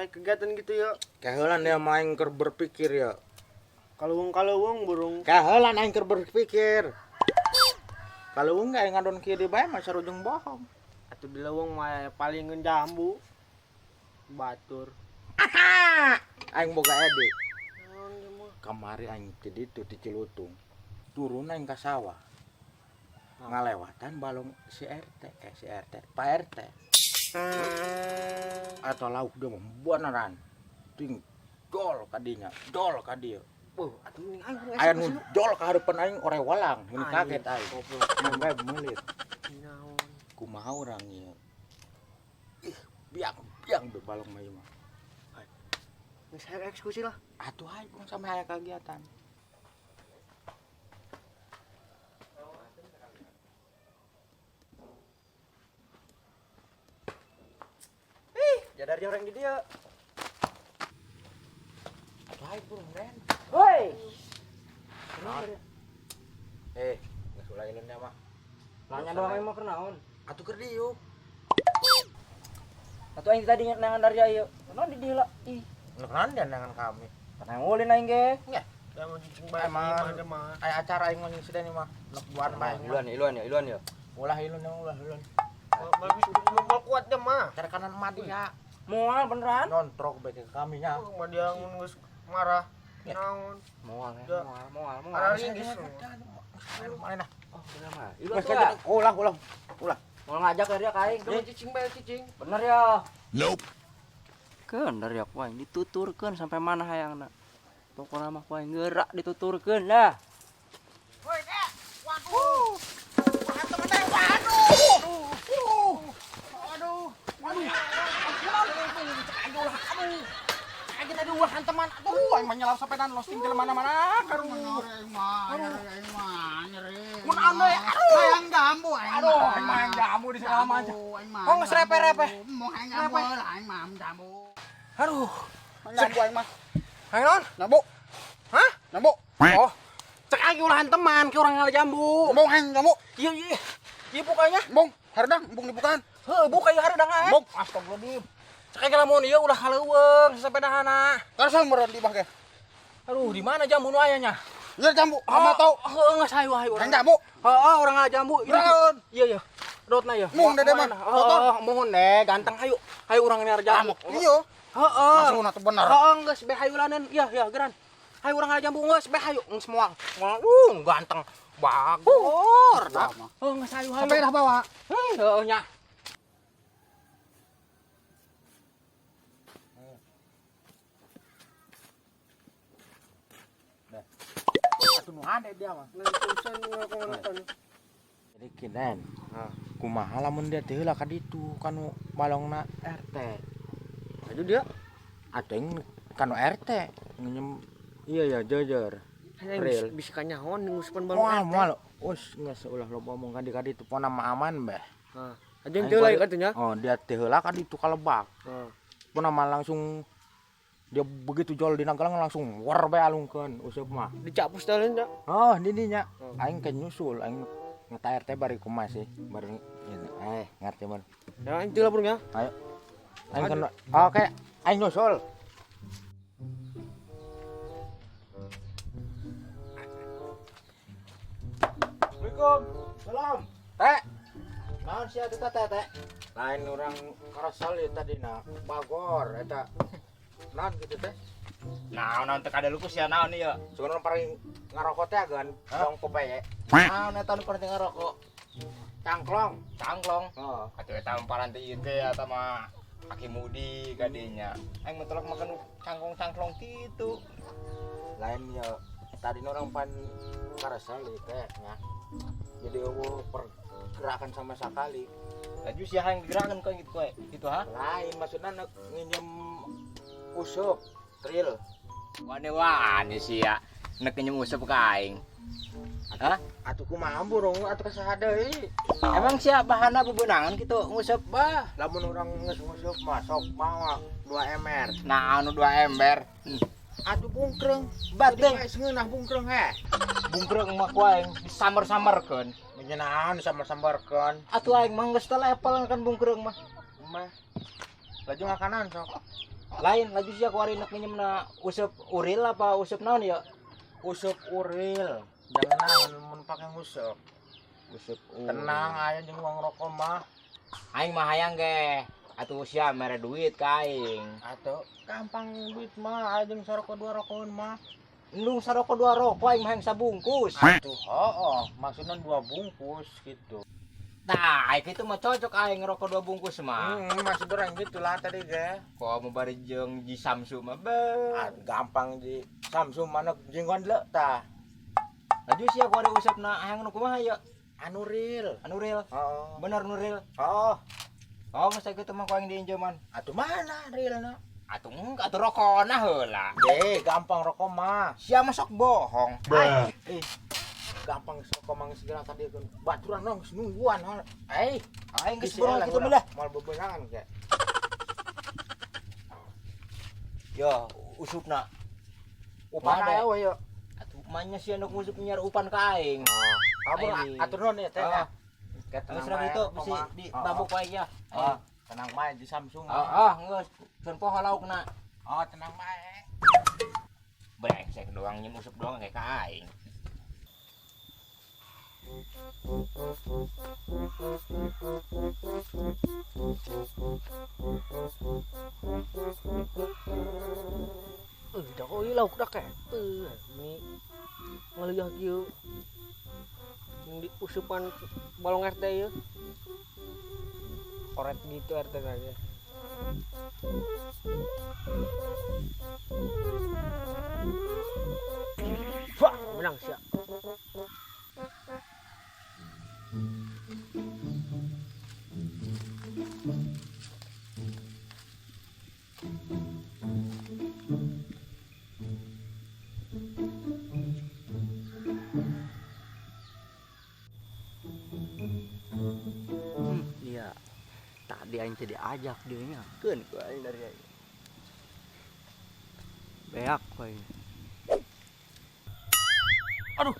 main kegiatan gitu ya. Kaheula dia main keur berpikir ya. Kalawung burung. Kaheula aing keur berpikir. Kalau enggak ngadon kieu di bae mah sarujung bohong. Atuh di leuweung mah paling jambu. Batur. Aing boga ede. Naon ieu mah? Kamari aing di ditu di Cilutung. Turun aing ka sawah. Ngalewatan balong si RT, Pak RT. Atau lauk dia beneran. Ting dol ka dinya, dol ka dieu. Atuh ning aing. Aya nu dol ka hareupeun aing ore walang, mun kaget aing. Mun bae meulit. Naon? Kumaha urang ieu? Ih, biang be balong mah ieu mah. Geus hayang eksekusi lah. Atuh hae pung sampe aya kegiatan. Jadar orang di dia. Atuh hae pung ren. Woi. Geus ulah ileunnya mah. Nanya doang aing mah keur naon? Atuh keur diuk. Atuh aing tadi nangan dari ayeuna. Naon di dieu lah? Ih, Naon dia dengan kami? kana ngulin aing ge. Nya. Da mau cicing bae mah. Aya acara aing mah sedeni mah. Nek buan bae. Iluan ya. Ulah ilun. Bagus udah kuat dia mah. Cara kanan mah dia. Moal beneran? Nontrok bae ke kami nya. Mah dia geus marah. Naon? Moal. Ada linggis. Main ah. Oh, bener mah. Geus kagak. Ulah. Mau ngajak dia ka aing. Mau cicing. Bener ya. Nope. Keun dari aku aing dituturkeun sampai mana hayangna. Pokona mah ku aing gerak dituturkeun lah. Woi, Dek. Waduh. Teman-teman teh, waduh. Kaget tadi ulah teman. Aduh, aing mah nyelap sepedaan losting ke mana-mana. Aduh. Mun ande, Hayang jambu aing. aduh, aing mah jamu di segala macam. Oh, geus repe-repe. Mau hayang jambu lah aing mah jambu. Aduh. Jambu aing mah. Aing non? Jambu. Hah? Jambu. Oh. Cek aing ulahan teman ke orang ngala jambu. Bong hayang jambu. Iya. Iya bukanya. Bong, hardang bong dibukaan. Heuh, buka ieu hareudeung ae. Bong, Astagfirullahaladzim. Cek aing lamun ieu ulah haleuweung sepedahana. karsan meureun di bah ge. Aduh, di mana jambu nu aya nya? Ieu jambu, ama tau. Heuh, geus hayu urang. Hayang jambu. Heeh, urang ngala jambu. Beraun. Iya. Dotna ya. Mung dede mah. Mohon deh, ganteng hayu. Hayu urang nyar jambu. Iya. Heeh. Masuk atuh bener. Heeh, geus be hayu laneun. Iya, geran. Hayu urang ngala jambu geus be hayu, geus moal. Ganteng. Bagor. Oh, geus hayu. Sampai dah bawa. Heuh nya. Atuh nu ade dia mah. Jadi kinen. Kumaha lamun dia teh heula ka ditu kanu balongna RT. Aduh dia. Ating kanu RT ngenyem iya ya jejer. Real. Bisa kanyaon nguspan Moal. Us geus ulah lo ngomong ka ditu pona mah aman beh. Heeh. Ajeun teu lain katunya. Oh, dia teh heula ka ditu ka Lebak. Heeh. Pona mah langsung dia begitu jol dina gelang langsung war bae alungkeun useup mah. Dicapus teh nya. Oh, di dinya. Aing ke nyusul, aing ngeta RT bari kumaha sih, bari ngerti man. Ya aing teu lapor nya. Ayo. Aing kan oke, aing nyusul. Assalamualaikum. Salam. Teh. Naon sia eta teh? Lain urang karasal ieu tadina bagor eta. Naon kitu teh? Naon teu kada lukus ya naon ieu. Sugan paling ngarokok teh agan, dong popeye. Naon eta nu penting ngarokok. Cangklong. Heeh. Atuh eta paran teh ieu teh eta mah Aki Mudi kadinya. Aing mah tolak makan cangklong kitu. Lain ya tadi orang pan karasal teh nya. Jadi pergerakan sama sekali. Laju sia hayang digerakeun ka kitu we. Kitu ha? Lain maksudna nek nginjem useup tril. Wane sia nek nyeum useup ka aing. Hah? Atuh kumaha burung atuh kasaha deui. Emang sia bahana bebeunangan kitu nguseup bah. Lamun urang geus nguseup mah sok mah 2 ember. Nah anu 2 ember. Atuh bungkreng. Bateng. Geus ngeunah bungkreng he. Bungkreng mah ku aing disamar-samarkeun. Menyenaan samar-sambarkeun. Atuh aing mah geus teu level kan bungkreng mah. Mah. Laju ngakanan sok. Lain laju sia ku ari nak minjemna useup uril apa useup naon ya? Useup uril. Jangan naon mun pake useup. Useup uril. Tenang aya jeung uang rokok mah. Aing mah hayang ge. Atuh sia mere duit ka aing. Atuh gampang duit mah aya jeung saroko 2 rokokan mah. Endung saroko 2 rokok aing mah hayang sabungkus. Atuh heuh, maksudna 2 bungkus gitu. Nah, itu mah cocok aing ngerokok 2 bungkus mah. Maksud orang gitu lah tadi ge. Kok mau bari jeung Ji Samsu mah gampang Ji Samsu mana jenggon le tah. Laju sia ku ada usapna hayang nu kumaha ya? Anu real. Heeh. Bener nu real. Heeh. Oh, masa kitu mah ku aing diinjeman. Atuh mana realna? Atuh rokona heula. Gampang rokok mah. Sia mah sok bohong. Gampang sok mang segera tadi kan baturan nong nungguan aing geus borong kitu mah moal bebeunangan ge yo usupna upan aya we yo atuh manya sia nu ngusup nyiar upan ka aing atur nuhun ya teh geus ra kitu bisi di babuk wae ya tenang bae di Samsung geus sun poho laukna tenang bae brengsek doang nyem usup doang kayak ka aing. Dah kau ilau dah kan? Ni ngelihat dia yang di usupan balong RT ya, oret gitu RT aja. Wah, menang siap. Iya. Tadi aing teh diajak dia nya. Keun ku aing dari aing. Beak ku aing. Aduh.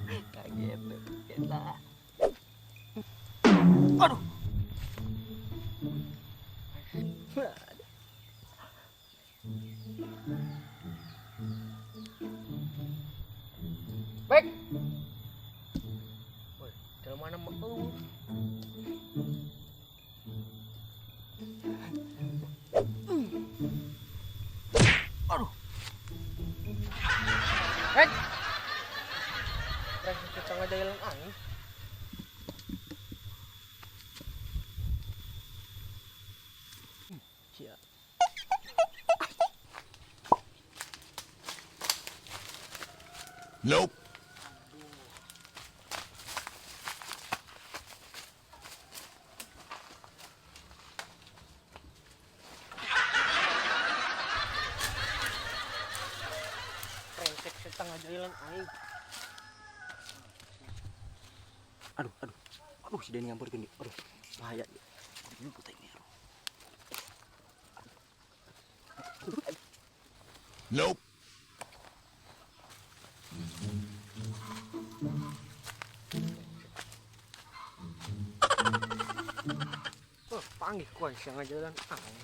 Kaget lah. Aduh. Baik. Woi, dalam mana mau? Aduh. Baik. Rek kita ngajalan angin. Siap. Nope. Brengsek setengah jalan aing. Aduh si Deni ngamperkeun di. Aduh, bahaya. Ini putih ini. Nope. Oh, panggil kau setengah jalan angin.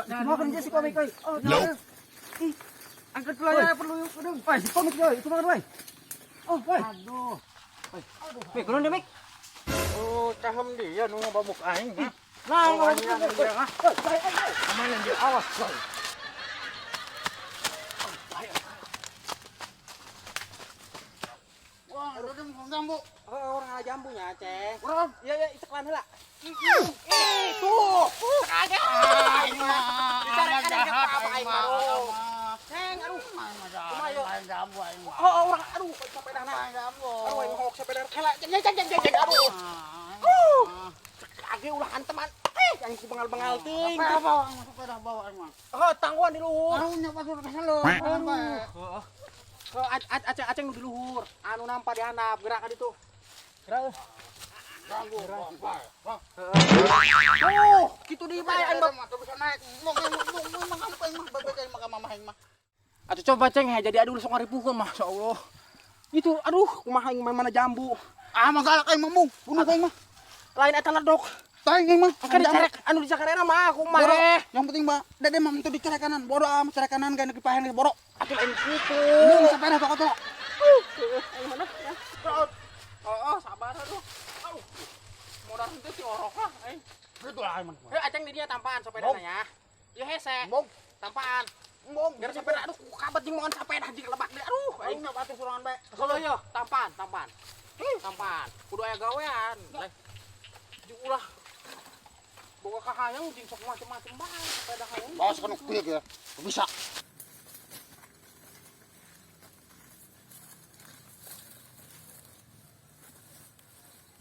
Semua kan dia si komik euy. Nope. Angkat dulu ya perlu udung. Si komik euy, itu makan wae. Woi. Mik, kunaon deh, Mik? Oh, cahem dia nu babuk aing. Nah, Aman dia awas, coy. Wah, udah jambu. orang ala jambunya, Ceng. Urang. Iya, iseklan heula. Tuh. Sengaja. Bicara kan apa aing baru. Ceng, aduh. Main jambu aing. Orang, aduh, sepedana. Aduh, aing hok sepedana kela. Ceng, aduh. Lagi ulah hanteman. Yang ku bengal-bengal teuing. Sepeda bawa emang. Tangguan di luhur. Arunya pas udah kesel. Aceng nu di luhur. Anu nampa di handap gerak ka ditu. Gerak. Oh, kitu di bae aing mah. bisa naik. Mong apa mah babay maka mamahing mah. Atuh coba ceng jadi adu sok ngaripukeun mah insyaallah. Itu aduh kumaha aing mana jambu. Ah magalak aing mah bunuh aing mah. Lain eta ledok. Tah aing mah. Kan dicerek anu dicakarena mah kumaha. Borok. Yang penting mah dede mah itu dicerek kanan. Bodoh amat cerek kanan gak dipahen borok. Atuh lain kitu. Ini sepeda tok tok. Aing mana ya? Sabar aduh. Modal henteu si orok lah aing. Gitu lah aing mah. Aceng di dia tampaan sepedana ya. Ieu hese. Mong. Tampaan. Mong. Biar sepeda aduh kabat jeung moon sepeda jeung lebak deh. Aduh Aing mah batu surangan bae. kalau yo tampan. Tampan. Kudu aya gawean. Jeung ulah boga ka hayang jeung sok macem-macem bae sepeda hayang. Bawa sepenuh pieu ya. Bisa.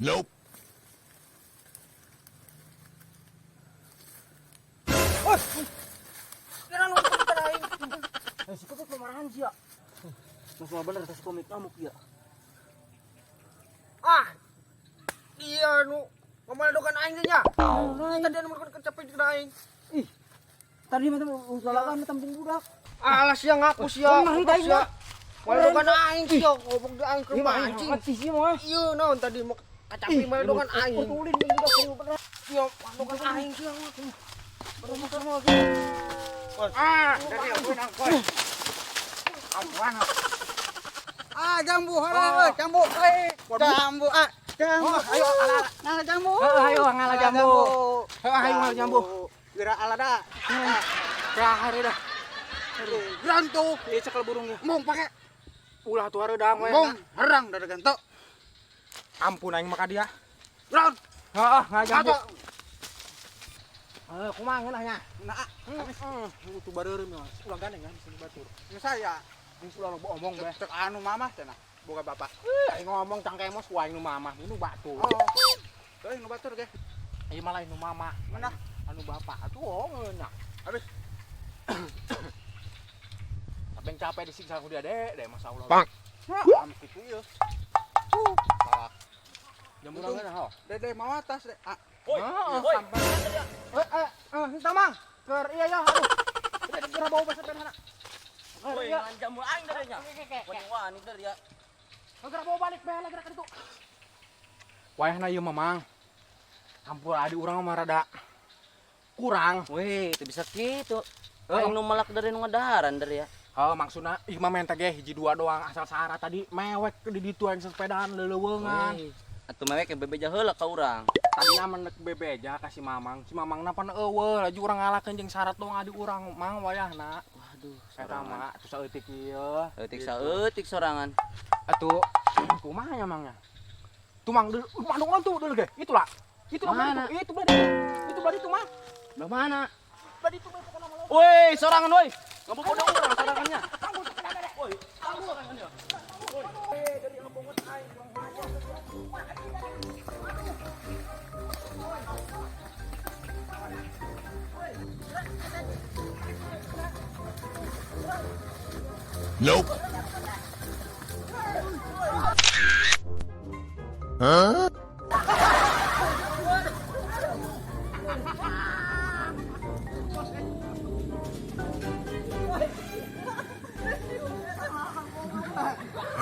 Nope. Kira lu sepeda aing. Si Kopet pemarahan sih ya. Masalah bener tas komik ngamuk ya. Ah. Iya nu ngomaladokan aing teh nya. Tadi anu mun kecepet di aing. Tadi mah usalakan tampung budak. Alas yang ngaku sia. Ngomaladokan aing sia ngobong di aing ke mancing. Mati sih mah. Iya naon tadi mau kacapi ngomaladokan aing. Betulin jeung budak sing bener. Iya ngomaladokan aing sia. Ah, dari aku nang koy. Ampuan. Ah jambu hara jambu. Jambu ah. Jambu ayo ala jambu. Ayo ngala jambu. Ayo ngala jambu. Gerak ala dah. Dah hari dah. Grantu. Ieu cekel burung ya. Mong pake. Ulah tuh hareudang we. Mong herang dari gantok. Ampun aing maka dia. Ground. Heeh, ngala jambu. Jambu. Kumaha ngeunah nya? Nah, Itu bareureum ya. Ulah gandeng kan sini batur. ini saya. Geus ulah omong be. Cek anu mamah cenah. Boga bapak. Aing ngomong cangkemos ku aing nu mamah, nu batur. Teuing nu batur ge. Ieu mah lain nu mamah. Mana? Anu bapak atuh ngeunah. Habis. Abeng capek disiksa ku dia deh masalah. Bang. Am kitu ieu. Salah. Jam urang ngeunah ho. Dede mau atas deh. Ah. Henteu mang. Keur ieu ya. Aduh. Kita bawa basa ben hana. Woi, jamu aing dari nya. Wani dari ya. Geura bawa balik bae geura kitu. Wayahna ieu mamang. Ampun adi urang mah rada kurang. Weh, itu bisa gitu. Aing nu malak dari nu ngadaharan dari ya. Maksudna ieu mah men teh ge hiji dua doang asal sahara tadi mewek di ditu aing sepedaan leuleungan. Atuh mewek ke bebeja heula ka urang. Tadi nama nek bebeja ka si Mamang. Si Mamang na pan eueuh laju urang ngalakeun jeung syarat doang adi urang mang wayahna. Waduh, Eta mah atuh saeutik ieu. eutik saeutik sorangan. Atuh kumaha nya mangnya? Tuh mang deul mandungan tuh deul ge. Itulah. Itu Mana? itu bade. Itu bade itu mah. Belah mana? Bade itu mah pokona mah. Woi, sorangan woi. Ngomong pada urang sorangannya. Woi, sorangannya. Nope. Huh?